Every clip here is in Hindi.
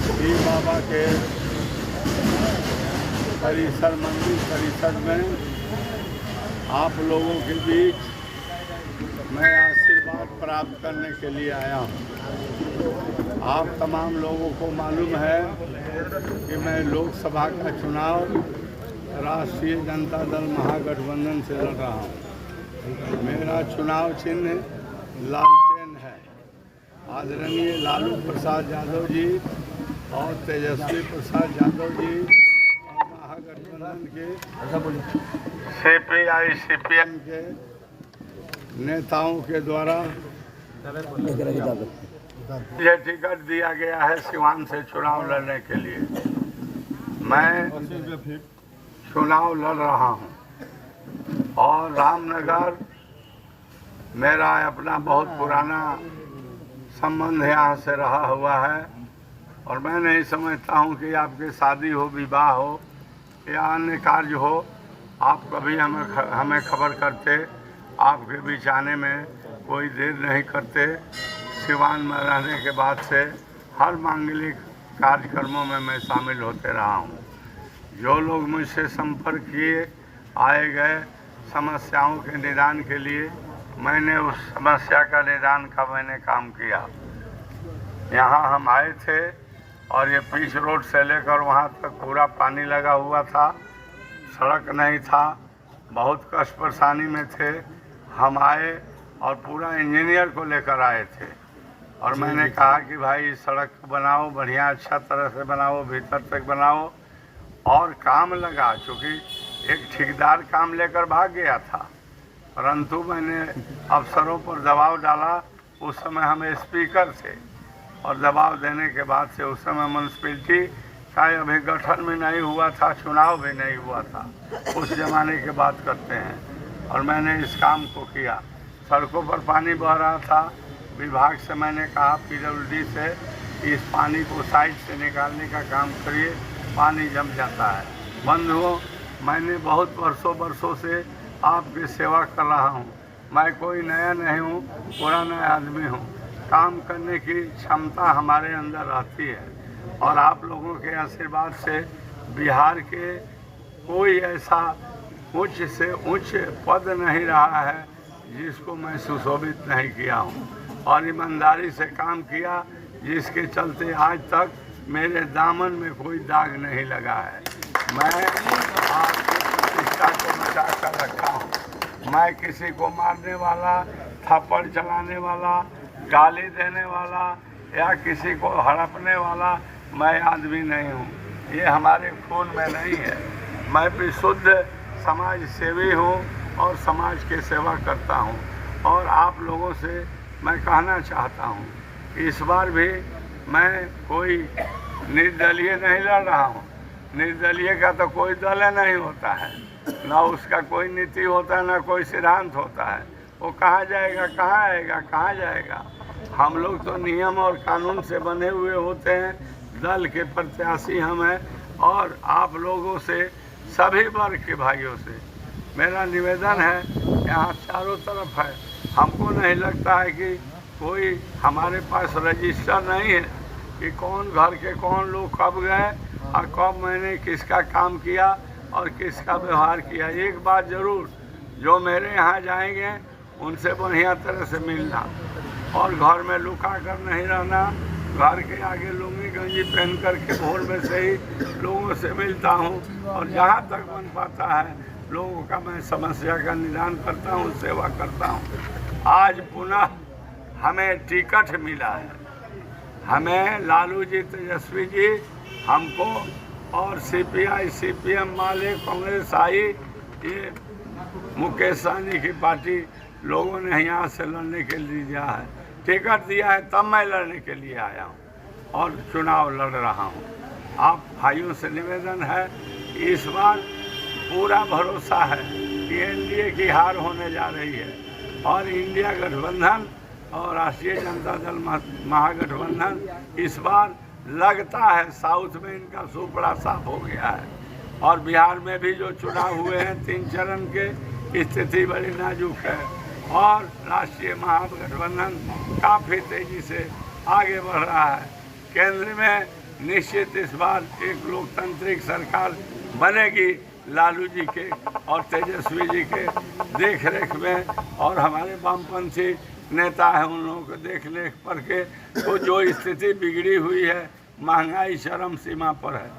पीर बाबा के परिसर मंदिर परिसर में आप लोगों के बीच मैं आशीर्वाद प्राप्त करने के लिए आया हूँ। आप तमाम लोगों को मालूम है कि मैं लोकसभा का चुनाव राष्ट्रीय जनता दल महागठबंधन से लड़ रहा हूँ। मेरा चुनाव चिन्ह लालटेन है। आदरणीय लालू प्रसाद यादव जी और तेजस्वी प्रसाद यादव जी और महागठबंधन के सीपीआई सीपीएम के नेताओं के द्वारा यह टिकट दिया गया है सिवान से चुनाव लड़ने के लिए। मैं चुनाव लड़ रहा हूं और रामनगर मेरा अपना बहुत पुराना संबंध यहाँ से रहा हुआ है और मैं नहीं समझता हूँ कि आपकी शादी हो, विवाह हो या अन्य कार्य हो, आप कभी हमें खबर करते। आपके बीच आने में कोई देर नहीं करते। सिवान में रहने के बाद से हर मांगलिक कार्यक्रमों में मैं शामिल होते रहा हूँ। जो लोग मुझसे संपर्क किए आए गए समस्याओं के निदान के लिए, मैंने उस समस्या का निदान का मैंने काम किया। यहाँ हम आए थे और ये पीच रोड से लेकर वहाँ तक पूरा पानी लगा हुआ था, सड़क नहीं था, बहुत कष्ट परेशानी में थे। हम आए और पूरा इंजीनियर को लेकर आए थे और मैंने कहा कि भाई सड़क बनाओ, बढ़िया अच्छा तरह से बनाओ, भीतर तक बनाओ। और काम लगा, चूँकि एक ठेकेदार काम लेकर भाग गया था, परंतु मैंने अफसरों पर दबाव डाला। उस समय हम स्पीकर थे और दबाव देने के बाद से उस समय म्यूनसिपैलिटी का अभी गठन भी नहीं हुआ था, चुनाव भी नहीं हुआ था, उस जमाने की बात करते हैं। और मैंने इस काम को किया। सड़कों पर पानी बह रहा था, विभाग से मैंने कहा पीडब्ल्यूडी से इस पानी को साइड से निकालने का काम करिए, पानी जम जाता है। बंधुओं, मैंने बहुत वर्षों से आपकी सेवा कर रहा हूँ। मैं कोई नया नहीं हूँ, पुराना आदमी हूँ। काम करने की क्षमता हमारे अंदर रहती है और आप लोगों के आशीर्वाद से बिहार के कोई ऐसा उच्च से उच्च पद नहीं रहा है जिसको मैं सुशोभित नहीं किया हूँ और ईमानदारी से काम किया, जिसके चलते आज तक मेरे दामन में कोई दाग नहीं लगा है। मैं आपकी प्रतिष्ठा को बचा कर रखा हूँ। मैं किसी को मारने वाला, थप्पड़ चलाने वाला, गाली देने वाला या किसी को हड़पने वाला मैं आदमी नहीं हूँ। ये हमारे खून में नहीं है। मैं विशुद्ध समाज सेवी हूँ और समाज की सेवा करता हूँ। और आप लोगों से मैं कहना चाहता हूँ, इस बार भी मैं कोई निर्दलीय नहीं लड़ रहा हूँ। निर्दलीय का तो कोई दल नहीं होता है, ना उसका कोई नीति होता है, ना कोई सिद्धांत होता है। वो कहाँ जाएगा, कहाँ आएगा, कहाँ जाएगा। हम लोग तो नियम और कानून से बने हुए होते हैं। दल के प्रत्याशी हम हैं और आप लोगों से, सभी वर्ग के भाइयों से मेरा निवेदन है, यहाँ चारों तरफ है। हमको नहीं लगता है कि कोई हमारे पास रजिस्टर नहीं है कि कौन घर के कौन लोग कब गए और कब मैंने किसका काम किया और किसका व्यवहार किया। एक बात ज़रूर, जो मेरे यहाँ जाएंगे उनसे बढ़िया तरह से मिलना और घर में लुका कर नहीं रहना। घर के आगे लुंगी गंजी पहन कर के भोर में से ही लोगों से मिलता हूँ और जहाँ तक बन पाता है लोगों का मैं समस्या का निदान करता हूँ, सेवा करता हूँ। आज पुनः हमें टिकट मिला है। हमें लालू जी, तेजस्वी जी हमको और सीपीआई सीपीएम वाले, कांग्रेस आई, ये मुकेश सहनी की पार्टी लोगों ने यहाँ से लड़ने के लिए दिया है, टिकट दिया है, तब मैं लड़ने के लिए आया हूँ और चुनाव लड़ रहा हूँ। आप भाइयों से निवेदन है, इस बार पूरा भरोसा है कि एनडीए की हार होने जा रही है और इंडिया गठबंधन और राष्ट्रीय जनता दल महागठबंधन इस बार लगता है साउथ में इनका सुपड़ा साफ हो गया है। और बिहार में भी जो चुनाव हुए हैं 3 चरण के, स्थिति बड़ी नाजुक है और राष्ट्रीय महागठबंधन काफ़ी तेज़ी से आगे बढ़ रहा है। केंद्र में निश्चित इस बार एक लोकतांत्रिक सरकार बनेगी लालू जी के और तेजस्वी जी के देख रेख में, और हमारे वामपंथी नेता हैं उन लोगों को देख रेख पर के। तो जो स्थिति बिगड़ी हुई है, महंगाई चरम सीमा पर है,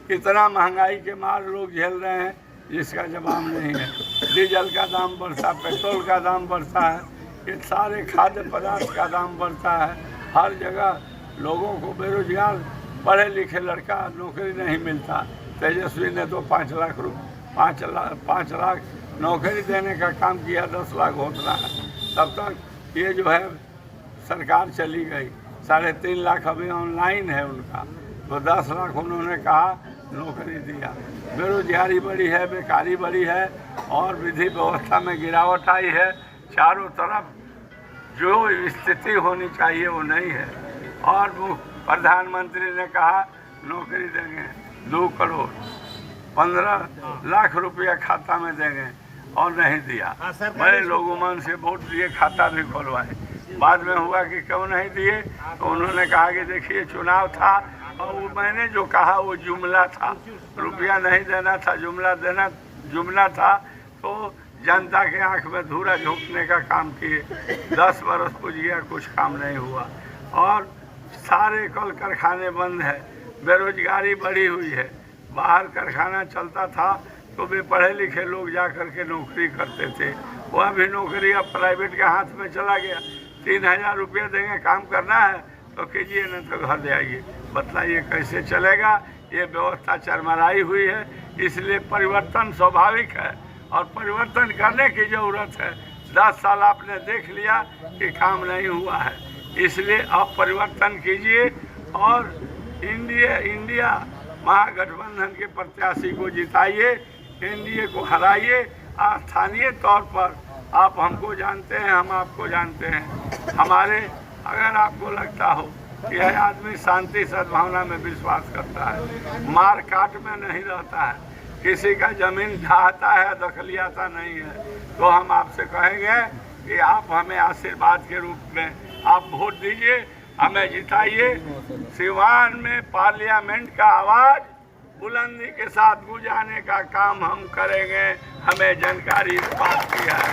कितना महंगाई के मार लोग झेल रहे हैं जिसका जवाब नहीं है। डीजल का दाम बढ़ता, पेट्रोल का दाम बढ़ता है, ये सारे खाद्य पदार्थ का दाम बढ़ता है। हर जगह लोगों को बेरोजगार, पढ़े लिखे लड़का नौकरी नहीं मिलता। तेजस्वी ने तो 5 लाख नौकरी देने का काम किया, 10 लाख होता है। तब तक ये जो है सरकार चली गई, 3.5 लाख अभी ऑनलाइन है उनका, तो 10 लाख उन्होंने कहा नौकरी दिया। बेरोजगारी बढ़ी है, बेकारी बढ़ी है और विधि व्यवस्था में गिरावट आई है। चारों तरफ जो स्थिति होनी चाहिए वो नहीं है। और वो प्रधानमंत्री ने कहा नौकरी देंगे, 2 करोड़ 15 लाख रुपया खाता में देंगे और नहीं दिया। बड़े लोगों मन से वोट दिए, खाता भी खोलवाए। बाद में हुआ कि क्यों नहीं दिए, तो उन्होंने कहा कि देखिए चुनाव था और वो मैंने जो कहा वो जुमला था, रुपया नहीं देना था, जुमला था। तो जनता के आंख में धूरा झोंकने का काम किए। 10 बरस पूछ गया, कुछ काम नहीं हुआ और सारे कल कारखाने बंद है, बेरोजगारी बढ़ी हुई है। बाहर कारखाना चलता था तो वे पढ़े लिखे लोग जा कर के नौकरी करते थे, वह भी नौकरी अब प्राइवेट के हाथ में चला गया। 3000 रुपया देंगे, काम करना है तो कीजिए, नहीं तो घर जाइए। बतलाइए कैसे चलेगा? ये व्यवस्था चरमराई हुई है, इसलिए परिवर्तन स्वाभाविक है और परिवर्तन करने की ज़रूरत है। 10 साल आपने देख लिया कि काम नहीं हुआ है, इसलिए आप परिवर्तन कीजिए और इंडिया महागठबंधन के प्रत्याशी को जिताइए, एनडीए को हराइए। स्थानीय तौर पर आप हमको जानते हैं, हम आपको जानते हैं। हमारे अगर आपको लगता हो कि यह आदमी शांति सद्भावना में विश्वास करता है, मार काट में नहीं रहता है, किसी का जमीन ढाहता है, दखलियाता नहीं है, तो हम आपसे कहेंगे कि आप हमें आशीर्वाद के रूप में आप वोट दीजिए, हमें जिताइए। सिवान में पार्लियामेंट का आवाज़ बुलंदी के साथ गुजारने का काम हम करेंगे। हमें जानकारी इस बात की है,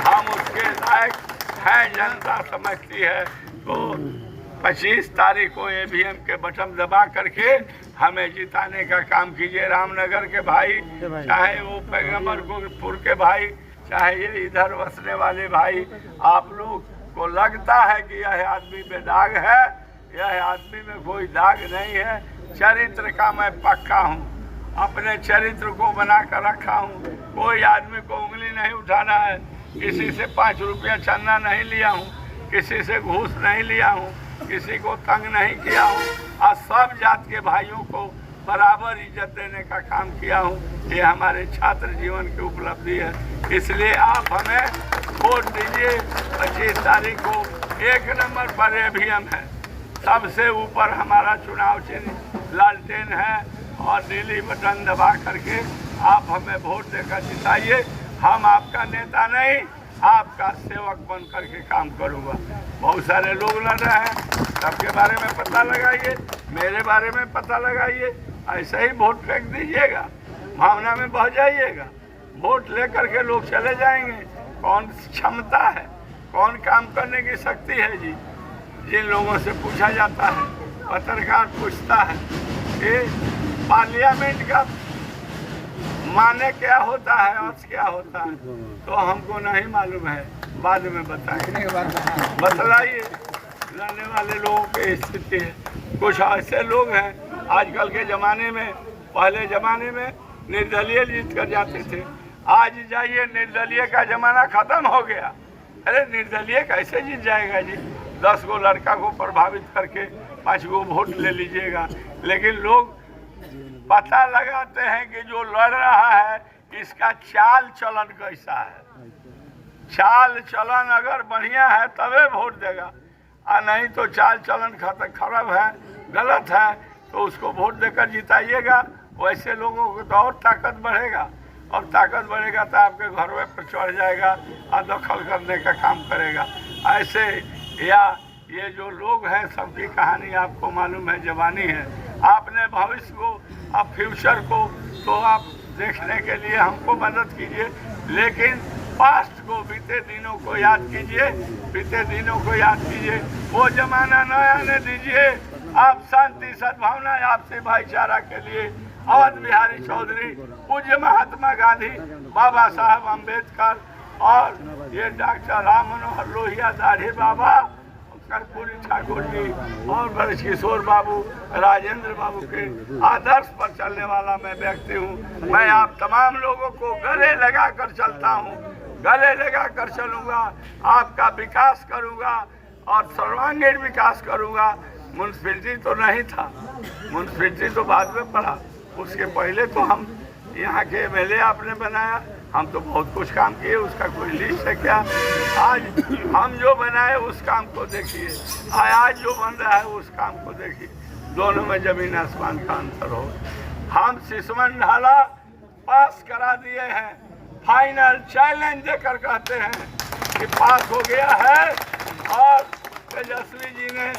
हम उसके लायक हैं, जनता समझती है। तो 25 तारीख को ईवीएम के बटन दबा करके हमें जिताने का काम कीजिए। रामनगर के भाई, चाहे वो पैगम्बरपुर के भाई, चाहे ये इधर बसने वाले भाई, आप लोग को लगता है कि यह आदमी बेदाग है, यह आदमी में कोई दाग नहीं है। चरित्र का मैं पक्का हूँ, अपने चरित्र को बना कर रखा हूँ। कोई आदमी को उंगली नहीं उठाना है, किसी से 5 रुपया चंदा नहीं लिया हूँ, किसी से घूस नहीं लिया हूँ, किसी को तंग नहीं किया हूँ और सब जात के भाइयों को बराबर इज्जत देने का काम किया हूँ। ये हमारे छात्र जीवन की उपलब्धि है, इसलिए आप हमें वोट दीजिए। 25 तारीख को 1 नंबर पर ईवीएम है, सबसे ऊपर हमारा चुनाव चिन्ह लालटेन है और नीली बटन दबा करके आप हमें वोट देकर जिताइए। हम आपका नेता नहीं, आपका सेवक बन करके काम करूँगा। बहुत सारे लोग लड़ रहे हैं, सबके बारे में पता लगाइए, मेरे बारे में पता लगाइए, ऐसे ही वोट फेंक दीजिएगा, भावना में बह जाइएगा। वोट लेकर के लोग चले जाएंगे। कौन क्षमता है, कौन काम करने की शक्ति है जी? जिन लोगों से पूछा जाता है, पत्रकार पूछता है कि पार्लियामेंट का माने क्या होता है, अर्थ क्या होता है, तो हमको नहीं मालूम है, बाद में बताएंगे। बतलाइए, लड़ने वाले लोगों की स्थिति है। कुछ ऐसे लोग हैं आजकल के ज़माने में, पहले ज़माने में निर्दलीय जीत कर जाते थे, आज जाइए निर्दलीय का ज़माना ख़त्म हो गया। अरे निर्दलीय कैसे जीत जाएगा जी? 10 गो लड़का को प्रभावित करके 5 गो वोट ले लीजिएगा। लेकिन लोग पता लगाते हैं कि जो लड़ रहा है इसका चाल चलन कैसा है। चाल चलन अगर बढ़िया है तबे वोट देगा, और नहीं तो चाल चलन खराब है, गलत है, तो उसको वोट देकर जिताइएगा। वैसे लोगों को तो और ताकत बढ़ेगा, और ताकत बढ़ेगा तो आपके घरों पर चढ़ जाएगा और दखल करने का काम करेगा। ऐसे या ये जो लोग हैं सबकी कहानी आपको मालूम है, जवानी है। आपने भविष्य को, आप फ्यूचर को तो आप देखने के लिए हमको मदद कीजिए, लेकिन पास्ट को, बीते दिनों को याद कीजिए, बीते दिनों को याद कीजिए। वो जमाना न आने दीजिए। आप शांति, सद्भावना, आपसी भाईचारा के लिए अवध बिहारी चौधरी, पूज्य महात्मा गांधी, बाबा साहब अम्बेडकर और ये डॉक्टर राम मनोहर लोहिया, दाढ़ी बाबा, कर्पूरी ठाकुर जी और ब्रज किशोर बाबू, राजेंद्र बाबू के आदर्श पर चलने वाला मैं व्यक्ति हूँ। मैं आप तमाम लोगों को गले लगा कर चलता हूँ, गले लगा कर चलूँगा, आपका विकास करूँगा और सर्वांगीण विकास करूँगा। म्यूनसिपैलिटी तो नहीं था, म्यूनसिपैलिटी तो बाद में पड़ा, उसके पहले तो हम यहाँ के एमएलए आपने बनाया, हम तो बहुत कुछ काम किए, उसका कोई लिस्ट है क्या? आज हम जो बनाए उस काम को देखिए, आज जो बन रहा है उस काम को देखिए, दोनों में जमीन आसमान का अंतर हो। हम सिसवन ढाला पास करा दिए हैं, फाइनल चैलेंज देकर कहते हैं कि पास हो गया है। और तेजस्वी जी ने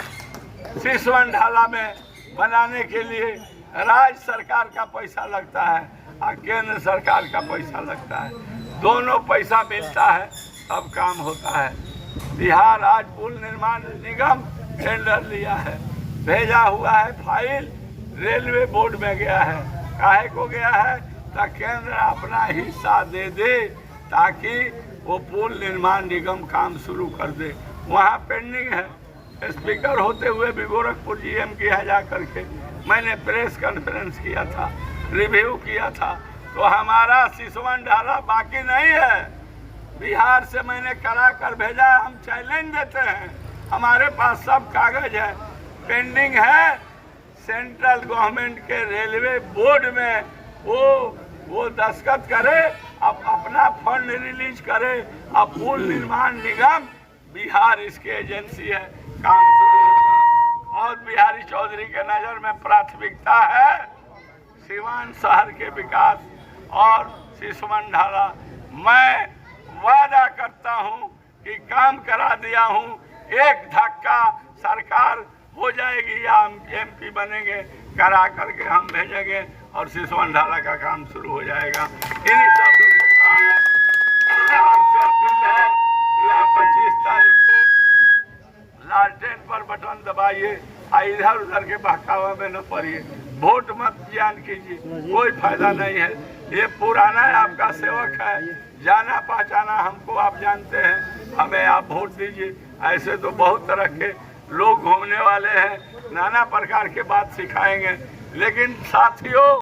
सिसवन ढाला में बनाने के लिए राज्य सरकार का पैसा लगता है और केंद्र सरकार का पैसा लगता है, दोनों पैसा मिलता है तब काम होता है। बिहार आज पुल निर्माण निगम टेंडर लिया है, भेजा हुआ है फाइल, रेलवे बोर्ड में गया है। काहे को गया है? ताकि केंद्र अपना हिस्सा दे दे, ताकि वो पुल निर्माण निगम काम शुरू कर दे। वहाँ पेंडिंग है। स्पीकर होते हुए भी गोरखपुर जीएम किया जा करके मैंने प्रेस कॉन्फ्रेंस किया था, रिव्यू किया था, तो हमारा सिसवन ढाला बाकी नहीं है। बिहार से मैंने करा कर भेजा, हम चैलेंज देते हैं, हमारे पास सब कागज है, पेंडिंग है। सेंट्रल गवर्नमेंट के रेलवे बोर्ड में वो दस्तखत करे, अब अपना फंड रिलीज करे, अब पुल निर्माण निगम बिहार इसकी एजेंसी है, काम शुरू होगा। और बिहारी चौधरी के नज़र में प्राथमिकता है सिवान शहर के विकास और सिसवन ढाला। मैं वादा करता हूं कि काम करा दिया हूं, एक धक्का सरकार हो जाएगी या हम एमपी बनेंगे, करा करके हम भेजेंगे और सिसवन ढाला का काम शुरू हो जाएगा। इन्हीं शब्दों के साथ 25 तारीख को लालटेन पर बटन दबाइए, इधर उधर के बहकावा में न पड़िए, वोट मत ज्ञान कीजिए, कोई फायदा नहीं है। ये पुराना आपका सेवक है, जाना पहचाना हमको आप जानते हैं, हमें आप वोट दीजिए। ऐसे तो बहुत तरह के लोग घूमने वाले हैं, नाना प्रकार के बात सिखाएंगे, लेकिन साथियों